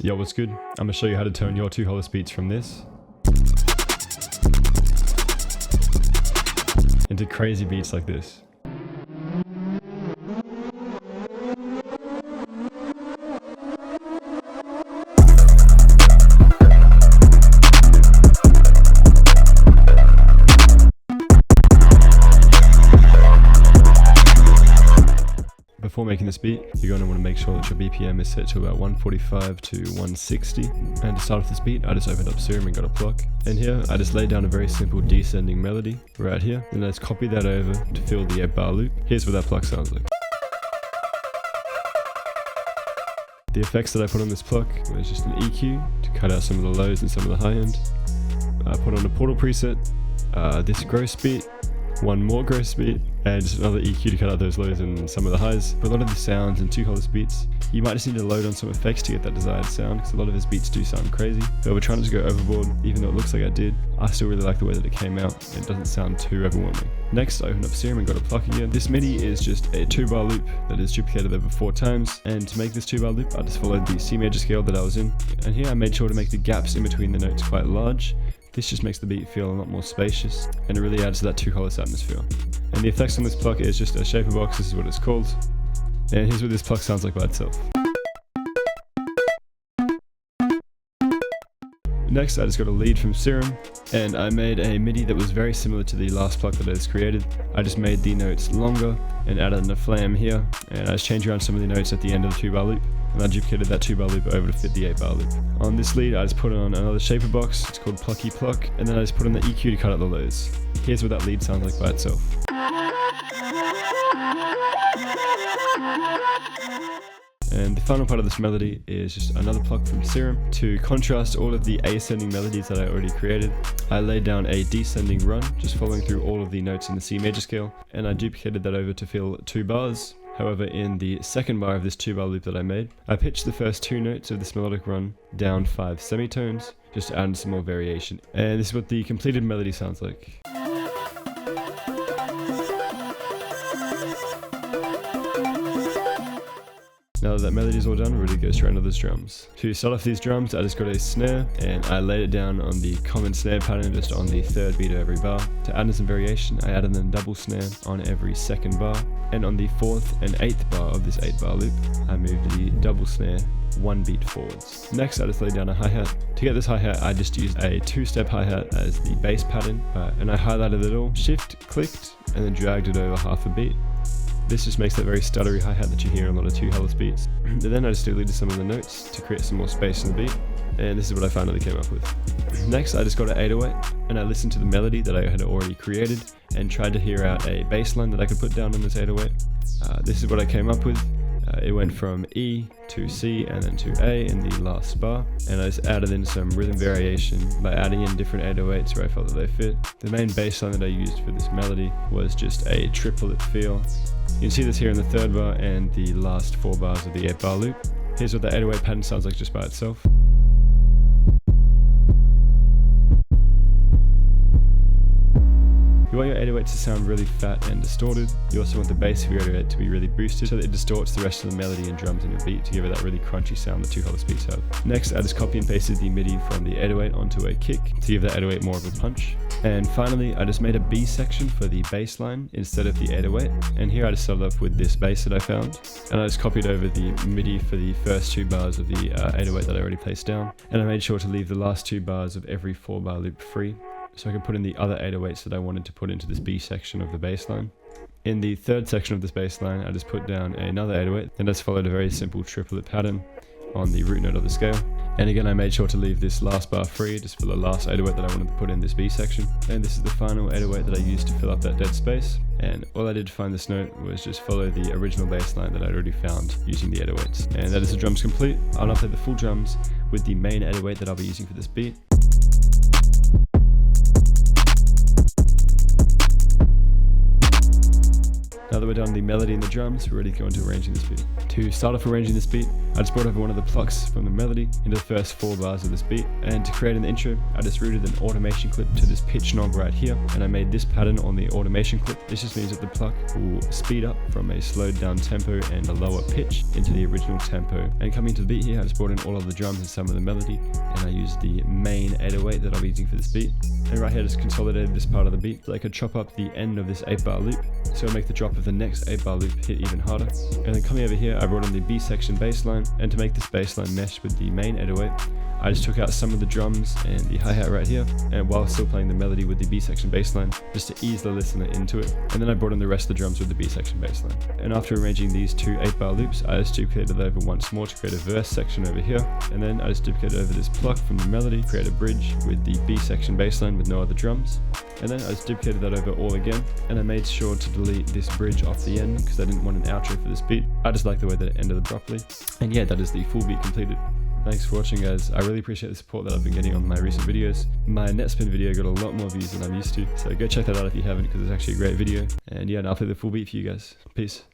Yo, what's good? I'm gonna show you how to turn your 2HOLLIS beats from this into crazy beats like this. Before making this beat, you're going to want to make sure that your BPM is set to about 145 to 160. And to start off this beat, I just opened up Serum and got a pluck. And here, I just laid down a very simple descending melody right here. And I just copied that over to fill the 8-bar loop. Here's what that pluck sounds like. The effects that I put on this pluck was just an EQ to cut out some of the lows and some of the high end. I put on a portal preset, this gross beat, one more gross beat, and just another EQ to cut out those lows and some of the highs. For a lot of the sounds and 2HOLLIS beats, you might just need to load on some effects to get that desired sound, because a lot of his beats do sound crazy. But we're trying to just go overboard, even though it looks like I did. I still really like the way that it came out, and it doesn't sound too overwhelming. Next, I opened up Serum and got a pluck again. This MIDI is just a 2-bar loop that is duplicated over 4 times, and to make this 2-bar loop, I just followed the C major scale that I was in. And here I made sure to make the gaps in between the notes quite large. This just makes the beat feel a lot more spacious, and it really adds to that 2HOLLIS atmosphere. And the effects on this pluck is just a shaper box, this is what it's called. And here's what this pluck sounds like by itself. Next, I just got a lead from Serum, and I made a MIDI that was very similar to the last pluck that I just created. I just made the notes longer and added a flam here, and I just changed around some of the notes at the end of the 2-bar loop. And I duplicated that 2-bar loop over to fit the 8-bar loop. On this lead, I just put on another shaper box, it's called Plucky Pluck, and then I just put on the EQ to cut out the lows. Here's what that lead sounds like by itself. And the final part of this melody is just another pluck from Serum. To contrast all of the ascending melodies that I already created, I laid down a descending run, just following through all of the notes in the C major scale, and I duplicated that over to fill 2 bars. However, in the second bar of this 2-bar loop that I made, I pitched the first 2 notes of this melodic run down 5 semitones, just to add some more variation. And this is what the completed melody sounds like. Now that melody is all done, we're ready to go straight into those drums. To start off these drums, I just got a snare, and I laid it down on the common snare pattern, just on the 3rd beat of every bar. To add in some variation, I added a double snare on every 2nd bar, and on the 4th and 8th bar of this 8-bar loop, I moved the double snare 1 beat forwards. Next, I just laid down a hi-hat. To get this hi-hat, I just used a 2-step hi-hat as the bass pattern, and I highlighted it all, shift, clicked, and then dragged it over half a beat. This just makes that very stuttery hi-hat that you hear in a lot of 2HOLLIS beats. And then I just deleted some of the notes to create some more space in the beat, and this is what I finally came up with. Next, I just got an 808, and I listened to the melody that I had already created, and tried to hear out a bass line that I could put down on this 808. This is what I came up with. It went from E to C and then to A in the last bar, and I just added in some rhythm variation by adding in different 808s where I felt that they fit. The main bass line that I used for this melody was just a triplet feel. You can see this here in the 3rd bar and the last 4 bars of the 8-bar loop. Here's what the 808 pattern sounds like just by itself. You want your 808 to sound really fat and distorted. You also want the bass of your 808 to be really boosted so that it distorts the rest of the melody and drums in your beat to give it that really crunchy sound that 2HOLLIS beats have. Next, I just copy and pasted the MIDI from the 808 onto a kick to give the 808 more of a punch. And finally, I just made a B section for the bass line instead of the 808. And here I just started off with this bass that I found. And I just copied over the MIDI for the first 2 bars of the 808 that I already placed down. And I made sure to leave the last 2 bars of every 4-bar loop free, so I could put in the other 808s that I wanted to put into this B section of the bass line. In the 3rd section of this bass line, I just put down another 808, and just followed a very simple triplet pattern on the root note of the scale. And again, I made sure to leave this last bar free, just for the last 808 that I wanted to put in this B section. And this is the final 808 that I used to fill up that dead space. And all I did to find this note was just follow the original bass line that I'd already found using the 808s. And that is the drums complete. I'll now play the full drums with the main 808 that I'll be using for this beat. Now that we're done the melody and the drums, we're ready to go into arranging this beat. To start off arranging this beat, I just brought over one of the plucks from the melody into the first 4 bars of this beat, and to create an intro, I just routed an automation clip to this pitch knob right here, and I made this pattern on the automation clip. This just means that the pluck will speed up from a slowed down tempo and a lower pitch into the original tempo. And coming to the beat here, I just brought in all of the drums and some of the melody, and I used the main 808 that I'll be using for this beat. And right here, I just consolidated this part of the beat so I could chop up the end of this 8-bar loop, so it'll make the drop of the next 8-bar loop hit even harder. And then coming over here, I brought in the B section bass line, and to make this bass line mesh with the main 808, I just took out some of the drums and the hi-hat right here, and while still playing the melody with the B section bass line, just to ease the listener into it. And then I brought in the rest of the drums with the B section bass line. And after arranging these 2 8-bar loops, I just duplicated it over once more to create a verse section over here, and then I just duplicated over this pluck from the melody, create a bridge with the B section bass line with no other drums. And then I just duplicated that over all again, and I made sure to delete this bridge off the end because I didn't want an outro for this beat. I just like the way that it ended abruptly. And yeah, that is the full beat completed. Thanks for watching, guys. I really appreciate the support that I've been getting on my recent videos. My net spin video got a lot more views than I'm used to, so go check that out if you haven't, because it's actually a great video. And yeah, I'll play the full beat for you guys. Peace.